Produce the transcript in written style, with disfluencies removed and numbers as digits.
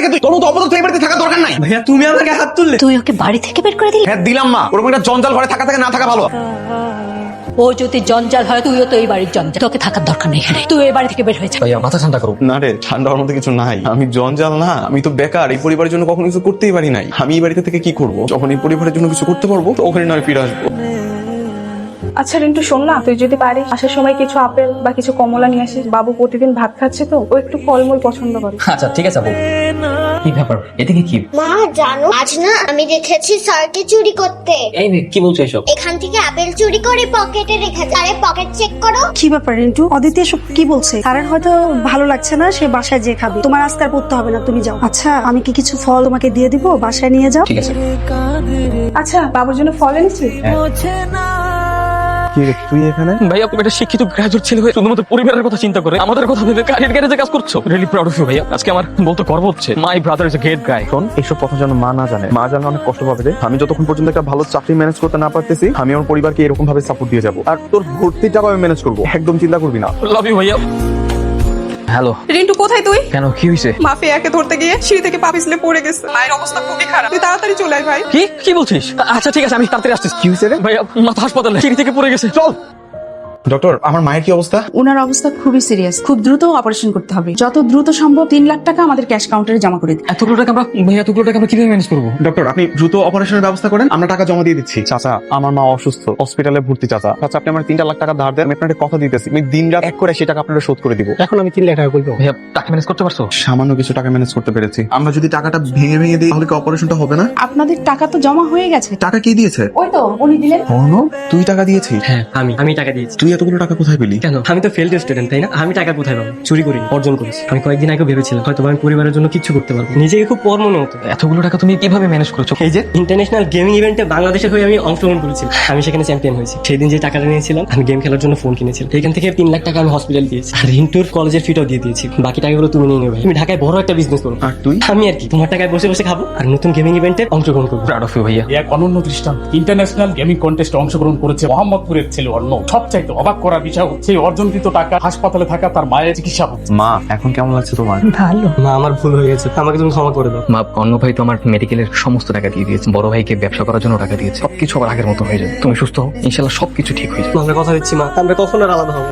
রেখে তোর মতো অপরাধ এই বাড়িতে থাকার দরকার নাই। ভাইয়া তুমি আমাকে হাত তুললে। তুই ওকে বাড়ি থেকে বের করে দিলি? হ্যাঁ দিলাম মা, ওরকম একটা জঞ্জাল ঘরে থাকা থেকে না থাকা ভালো। ও যদি জঞ্জাল হয় তুইও তো এই বাড়ির জঞ্জাল, তোকে থাকার দরকার নেই এখানে, তুই এই বাড়ি থেকে বের হয়ে যা। ভাইয়া মাথা ঠান্ডা করো। না রে, ঠান্ডা হওয়ার মতো কিছু নাই। আমি জঞ্জাল না, আমি তো বেকার, এই পরিবারের জন্য কখনো কিছু করতেই পারি নাই। আমি এই বাড়িতে থেকে কি করব? যখন এই পরিবারের জন্য কিছু করতে পারবো তো ওখানে নয় ফিরে আসবো। আচ্ছা রিন্টু শোন না, তুই যদি পারিস আসার সময় কিছু আপেল বা কিছু কমলা নিয়ে আসিস। বাবু প্রতিদিন ভাত খাচ্ছে তো, ও একটু ফলমূল পছন্দ করে। আচ্ছা ঠিক আছে আপু। কি ব্যাপার, এদিকে কি? মা জানো আজ না আমি দেখেছি স্যারকে চুরি করতে। এই মেয়ে কি বলছো এসব? এখান থেকে আপেল চুরি করে পকেটে রেখেছে। আরে পকেট চেক করো। কি ব্যাপার রিন্টু, অদিতি এসব কি বলছে? স্যারের হয়তো ভালো লাগছে না, সে বাসায় যে খাবে। তোমার আজকার পড়তে হবে না, তুমি যাও। আচ্ছা আমি কি কিছু ফল তোমাকে দিয়ে দিব, বাসায় নিয়ে যাও। ঠিক আছে। আচ্ছা বাবুর জন্য ফল এনেছিস? কি রে তুই এখানে? ভাইয়া তুমি একটা শিক্ষিত গ্রাজুয়েট ছেলে হয়ে শুধুমাত্র পরিবারের কথা চিন্তা করে আমাদের কথা ভেবে কারিয়ার গ্যারেজে কাজ করছো। রিয়েলি প্রাউড অফ ইউ ভাইয়া। আজকে আমার বলতে গর্ব হচ্ছে, my brother is a great গাই। শোন, এইসব কথা যেন মা না জানে। মা জানলে অনেক কষ্ট পাবে রে। আমি যতক্ষণ পর্যন্ত একটা ভালো চাকরি ম্যানেজ করতে না পারতেছি, আমি আমার পরিবারকে এরকম ভাবে সাপোর্ট দিয়ে যাবো। আর তোর ভর্তির টাকা আমি ম্যানেজ করবো, একদম চিন্তা করবি না। লাভ ইউ ভাইয়া। হ্যালো। রিন্টু কোথায় তুই? কেন কি হয়েছে? মাফিয়াকে ধরতে গিয়ে সিঁড়ি থেকে পা পিছলে পড়ে গেছে। মায়ের অবস্থা খুবই খারাপ, তুই তাড়াতাড়ি চলে আয় ভাই। কি কি বলছিস? আচ্ছা ঠিক আছে, আমি তাড়াতাড়ি আসতেছি। কি হয়েছে রে? ভাইয়া মাথা হাসপাতালে, সিঁড়ি থেকে পড়ে গেছে। চল। ডক্টর, আমার মায়ের কি অবস্থা? ওনার অবস্থা খুবই সিরিয়াস, খুব দ্রুত অপারেশন করতে হবে। যত দ্রুত সম্ভব 3 লাখ টাকা আমাদের ক্যাশ কাউন্টারে জমা করে দিন। এতগুলো টাকা আমরা ভাইয়া, এতগুলো টাকা আমরা কিভাবে ম্যানেজ করবো? ডক্টর, আপনি দ্রুত অপারেশনের ব্যবস্থা করেন, আমরা টাকা জমা দিয়ে দিচ্ছি। চাচা, আমার মা অসুস্থ, হসপিটালে ভর্তি। চাচা চাচা আপনি আমার 3 লাখ টাকা ধার দেন, আমি আপনাকে কথা দিতেছি, আমি দিন রাত এক করে সেই টাকা আপনারা শোধ করে দিব। এখন আমি 3 লাখ টাকা করবো। ভাইয়া টাকা ম্যানেজ করতে পারছো? সামান্য কিছু টাকা ম্যানেজ করতে পেরেছি। আমরা যদি টাকাটা ভেঙে ভেঙে দিই তাহলে কি অপারেশনটা হবে না? আপনাদের টাকা তো জমা হয়ে গেছে। টাকা কে দিয়েছে? ওই তো উনি দিলেন। অর্ণব, তুই টাকা দিয়েছিস? হ্যাঁ আমি টাকা দিয়েছি। তুই এতগুলো টাকা কোথায় পেলি? কেন, আমি তো ফেলড স্টুডেন্ট তাই না? আমি টাকা কোথায় পাবো? চুরি করিনি, অর্জন করেছি। আমি কয়েকদিন আগে ভেবেছিলাম হয়তো আমি পরিবারের জন্য কিছু করতে পারবো, নিজেকে খুব পর মনে হতো। এতগুলো টাকা তুমি কিভাবে ম্যানেজ করেছো? এই যে ইন্টারন্যাশনাল গেমিং ইভেন্টে বাংলাদেশের হয়ে আমি অংশগ্রহণ করেছিলাম, আমি সেখানে চ্যাম্পিয়ন হয়েছি। সেই দিন যে টাকাটা নিয়েছিলাম, আমি গেম খেলার জন্য ফোন কিনেছিলাম। এখান থেকে 3 লাখ টাকা আমি হসপিটাল দিয়েছি, আর রিন্টুর কলেজের ফিটাও দিয়ে দিয়েছি। বাকি টাকাগুলো তুমি নিয়ে নেবে। তুমি ঢাকায় বড় একটা বিজনেস করো, আর তুই? আমি আর কি তোমার টাকায় বসে বসে খাবো আর নতুন গেমিং ইভেন্টে অংশগ্রহণ করবো। প্রাউড অফ ইউ ভাইয়া। এক অনন্য দৃষ্টান্ত। ইন্টারন্যাশনাল গেমিং কন্টেস্টে অংশগ্রহণ করেছে মোহাম্মদপুরের ছেলে অর্ণব। সবচাইতে অবাক করার বিষয় হচ্ছে এই অর্জনকৃত টাকা হাসপাতালে থাকা তার মায়ের চিকিৎসা হচ্ছে। মা, এখন কেমন লাগছে তোমার? ভালো। মা আমার ভুল হয়ে গেছে, আমাকে তুমি ক্ষমা করে দাও। মা, অন্য ভাই তো আমার মেডিকেলের সমস্ত টাকা দিয়ে দিয়েছে, বড় ভাইকে ব্যবসা করার জন্য টাকা দিয়েছে। সবকিছু আবার আগের মতো হয়ে যাবে। তুমি সুস্থ হও, ইনশাল্লাহ সবকিছু ঠিক হয়ে যাবে। আমরা কথা দিচ্ছি মা, আমরা কখনো আর আলাদা হবো।